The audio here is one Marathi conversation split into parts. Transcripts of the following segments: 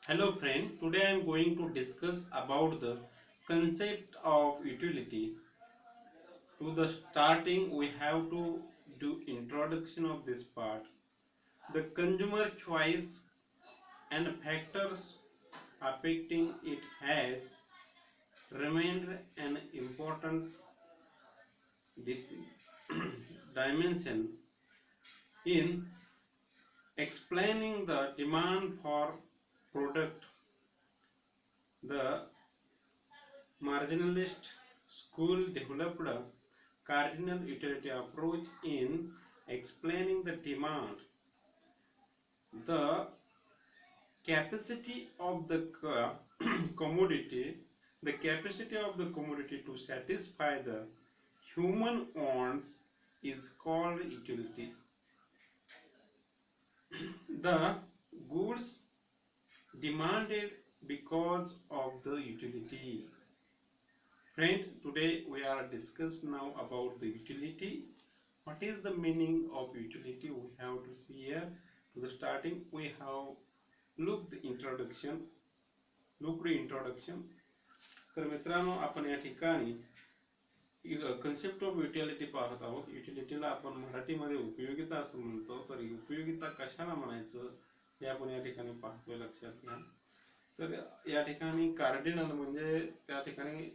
Hello friend, today I am going to discuss about the concept of utility. To the starting we have to do introduction of this part. The consumer choice and factors affecting it has remained an important dis- dimension in explaining the demand for product. The marginalist school developed a cardinal utility approach in explaining the demand. The capacity of the commodity, the capacity of the commodity to satisfy the human wants is called utility. The goods demanded because of the utility. Friend, today we are discuss now about the utility. What is the meaning of utility? We have to see here. To the starting, we have looked the introduction. तर मित्रांनो, आपण या ठिकाणी कन्सेप्ट ऑफ युटिलिटी पाहत आहोत. युटिलिटीला आपण मराठीमध्ये उपयोगिता असं म्हणतो. तर उपयोगिता कशाला म्हणायचं हे आपण या ठिकाणी पाहतोय, लक्षात घ्या. तर या ठिकाणी कार्डिनल म्हणजे त्या ठिकाणी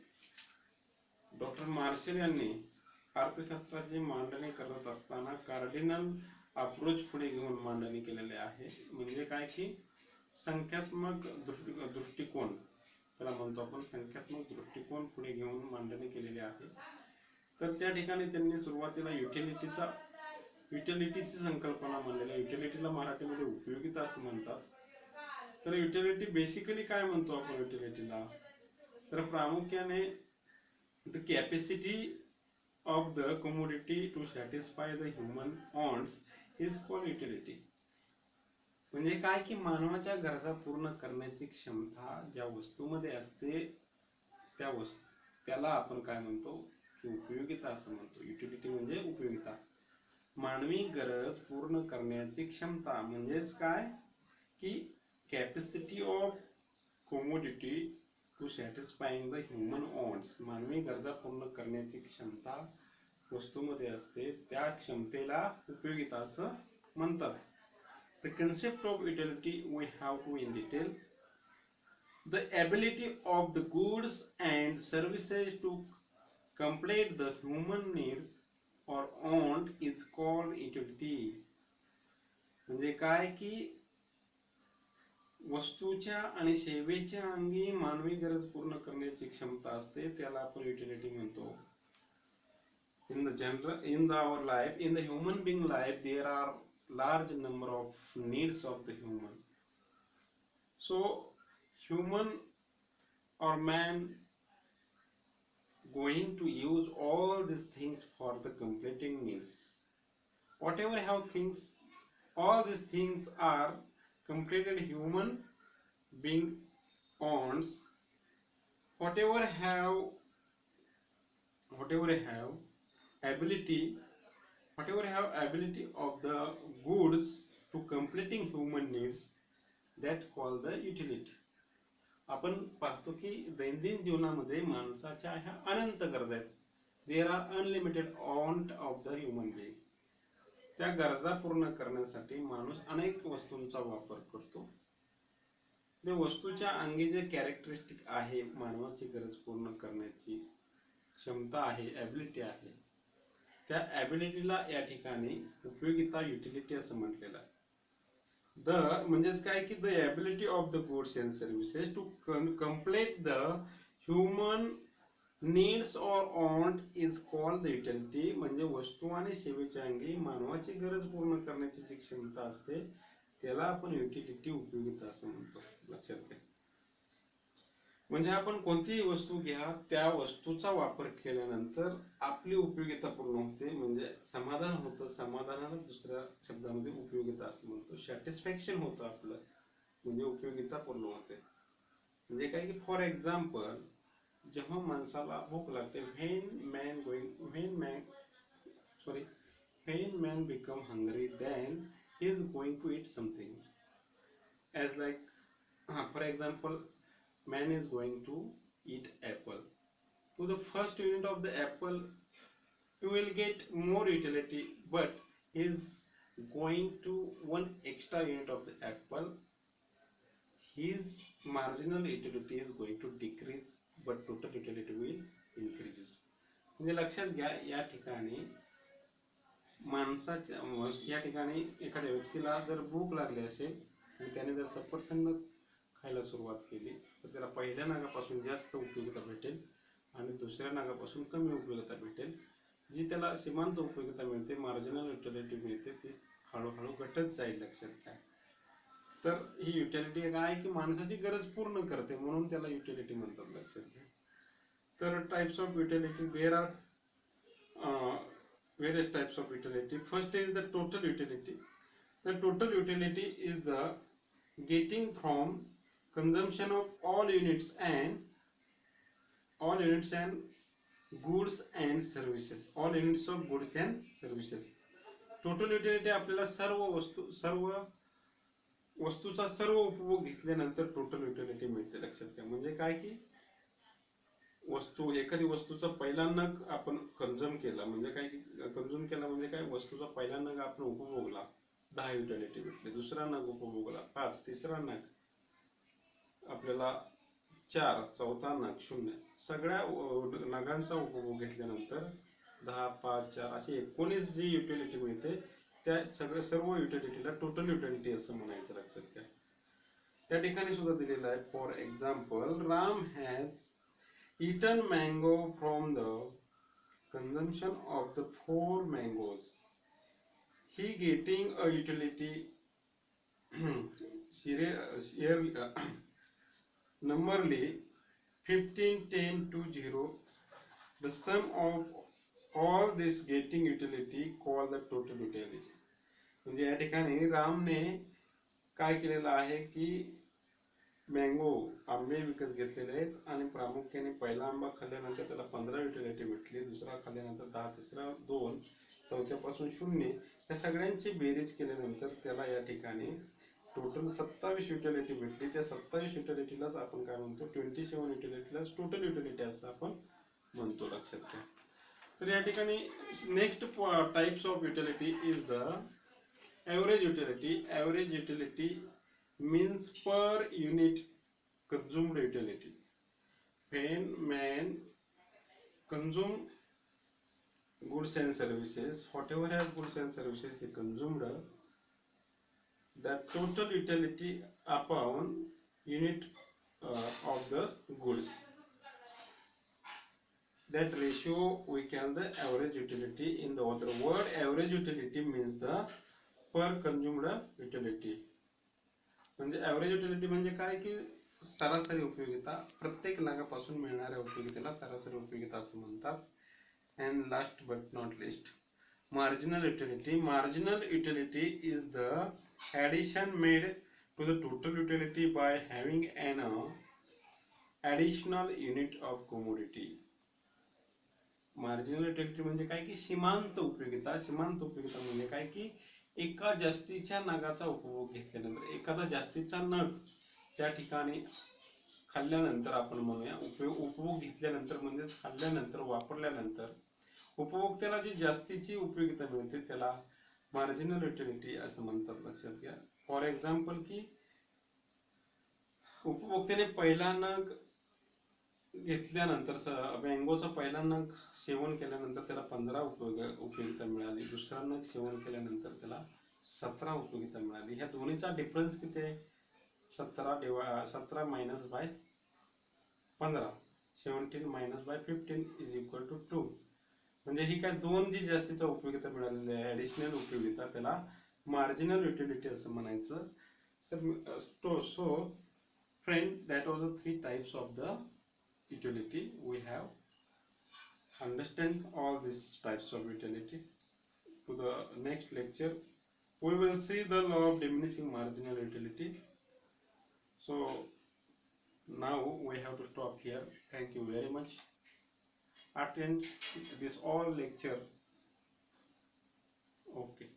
डॉक्टर मार्शल यांनी अर्थशास्त्राची मांडणी करत असताना कार्डिनल अप्रोच पुढे घेऊन मांडणी केलेली आहे. म्हणजे काय की संख्यात्मक दृष्टिकोन, त्याला म्हणतो आपण संख्यात्मक दृष्टिकोन पुढे घेऊन मांडणी केलेली आहे. तर त्या ठिकाणी त्यांनी सुरुवातीला युटिलिटीची संकल्पना मांडलेली आहे. युटिलिटीला मराठीमध्ये उपयोगिता असं म्हणतात. तर युटिलिटी बेसिकली काय म्हणतो आपण युटिलिटीला, तर प्रामुख्याने the capacity of the commodity to satisfy the human wants is called utility. म्हणजे काय की मानवाच्या गरजा पूर्ण करण्याची क्षमता ज्या वस्तूमध्ये असते त्याला आपण काय म्हणतो की उपयोगिता असं म्हणतो. युटिलिटी म्हणजे उपयोगिता. मानवी गरज पूर्ण करण्याची क्षमता म्हणजेच काय की capacity of commodity to satisfying the human wants. मानवी गरजा पूर्ण करण्याची क्षमता वस्तूमध्ये असते, त्या क्षमतेला उपयोगिता असं म्हणतात. The concept of utility we have to in detail. The ability of the goods and services to complete the human needs or want is called utility. म्हणजे काय की वस्तूच्या आणि सेवेच्या अंगी मानवी गरज पूर्ण करण्याची क्षमता असते, त्याला आपण युटिलिटी म्हणतो. in our life, in the human being life, there are large number of needs of the human. So human or man going to use all these things for the completing needs. Whatever have things, all these things are completed human being wants. Whatever have ability of the goods to completing human needs, that called the utility. आपण पाहतो की दैनंदिन जीवनामध्ये माणसाच्या ह्या अनंत गरजा आहेत. There are unlimited want of the human being. त्या गरजा पूर्ण करण्यासाठी माणूस अनेक वस्तूंचा वापर करतो. त्या वस्तूच्या अंगी जे कॅरेक्टरिस्टिक आहे, मानवाची गरज पूर्ण करण्याची क्षमता आहे, ॲबिलिटी आहे, त्या ॲबिलिटीला या ठिकाणी उपयोगिता युटिलिटी असं म्हटलेलं आहे. म्हणजेच काय की the ability of the goods and services to complete the human needs or want is called the utility. म्हणजे वस्तू आणि सेवेच्या अंगी मानवाची गरज पूर्ण करण्याची जी क्षमता असते त्याला आपण युटिलिटी उपयोगिता असं म्हणतो, लक्षात घ्या. म्हणजे आपण कोणतीही वस्तू घ्या, त्या वस्तूचा वापर केल्यानंतर आपली उपयोगिता पूर्ण होते, म्हणजे समाधान होतं. समाधानाला दुसऱ्या शब्दामध्ये उपयोगिता असं म्हणतो. सॅटिस्फॅक्शन होतं आपलं, म्हणजे उपयोगिता पूर्ण होते. म्हणजे काय की फॉर एक्झाम्पल, जेव्हा माणसाला भूक लागते, when man become hungry, then he is going to eat something, as like For example, man is going to eat apple. To the first unit of the apple, you will get more utility, but is going to one extra unit of the apple, his marginal utility is going to decrease, but total utility will increase. म्हणजे लक्षात घ्या, या ठिकाणी माणसाच्या या ठिकाणी एखाद्या व्यक्तीला जर भूक लागली असेल आणि त्याने जर सफरचंद खायला सुरुवात केली, तर त्याला पहिल्या नागापासून जास्त उपयोगिता भेटेल आणि दुसऱ्या नागापासून कमी उपयोगिता भेटेल. जी त्याला सीमांत उपयोगिता मिळते, मार्जिनल युटिलिटी मिळते, ती हळूहळू घटत जाईल. लक्षात घ्या. तर ही युटिलिटी काय की माणसाची गरज पूर्ण करते, म्हणून त्याला युटिलिटी म्हणतात. लक्षात घ्या. तर types of utility, there are various types of utility. First is the total utility. The total utility is the getting from consumption of all units and goods and services. All units of goods and services. Total utility आपल्याला सर्व वस्तूचा सर्व उपभोग घेतल्यानंतर टोटल युटिलिटी मिळते. लक्षात घ्या. म्हणजे काय की एखादी वस्तूचा पहिला नग आपण कंझ्युम केला, म्हणजे काय कंझ्युम केला म्हणजे काय, वस्तूचा पहिला नग आपण उपभोगला, 10 युटिलिटी भेटले. दुसरा नग उपभोगला 5, तिसरा नग आपल्याला 4, चौथा नग 0. सगळ्या नगांचा उपभोग घेतल्यानंतर 10, 5, 4 अशी 19 जी युटिलिटी मिळते, त्या सर्व युटिलिटीला टोटल युटिलिटी असं म्हणायचं. लक्षात घ्या. त्या ठिकाणी सुद्धा दिलेलं आहे. For example, Ram has eaten mango from the consumption of the 4 mangoes. He getting a utility numberly 15, 10 to 0. The sum of all this getting utility called the total utility. म्हणजे या ठिकाणी रामने काय केलेलं आहे की मँगो आंबे विकत घेतलेले आहेत आणि प्रामुख्याने पहिला आंबा खाल्ल्यानंतर त्याला 15 युटिलिटी भेटली, दुसरा खाल्ल्यानंतर 10, तिसरा 2, चौथ्यापासून 0. या सगळ्यांची बेरीज केल्यानंतर त्याला या ठिकाणी टोटल 27 युटिलिटी भेटली. त्या 27 युटिलिटीलाच आपण काय म्हणतो, 27 युटिलिटीलाच टोटल युटिलिटी असं आपण म्हणतो. लक्षात घ्या. तर या ठिकाणी next types of utility is the average utility. Average utility means per unit consumed utility. When man consume goods and services, whatever have goods and services he consumed, the total utility upon unit of the goods, that ratio we call the average utility. In the other word, average utility means the per consumed utility. म्हणजे ॲव्हरेज युटिलिटी म्हणजे काय की सरासरी उपयोगिता, प्रत्येक नागापासून मिळणाऱ्या उपयोगितेला सरासरी उपयोगिता असं म्हणतात. And last but not least, marginal utility. Marginal utility is the addition made to the total utility by having an additional unit of commodity. Marginal utility म्हणजे काय की सीमांत उपयोगिता. सीमांत उपयोगिता म्हणजे काय की एका जास्तीच्या नगाचा उपभोग घेतल्यानंतर, एखादा जास्तीचा नग त्या ठिकाणी खाल्ल्यानंतर, आपण म्हणूया उपभोग घेतल्यानंतर म्हणजेच खाल्ल्यानंतर, वापरल्यानंतर उपभोक्त्याला जी जास्तीची उपयोगिता मिळते त्याला मार्जिनल युटिलिटी असं म्हणतात. लक्षात घ्या. फॉर एक्झाम्पल की उपभोक्त्याने पहिला नग घेतल्यानंतर, मँगोचा पहिला नग सेवन केल्यानंतर त्याला 15 उपयोगिता मिळाली, दुसरा नग सेवन केल्यानंतर त्याला 17 उपयोगिता मिळाली. ह्या दोन्हीचा डिफरन्स किती आहे? 17 minus by 15, 17 minus by 15 is equal to 2. म्हणजे ही काय दोन जी जास्तीचा उपयोगिता मिळालेली आहे, ऍडिशनल उपयोगिता, त्याला मार्जिनल युटिलिटी असं म्हणायचं. So friend, that was the 3 types of the utility. We have understand all these types of utility. To the next lecture we will see the law of diminishing marginal utility. So now we have to stop here. Thank you very much. Attend this all lecture. Okay.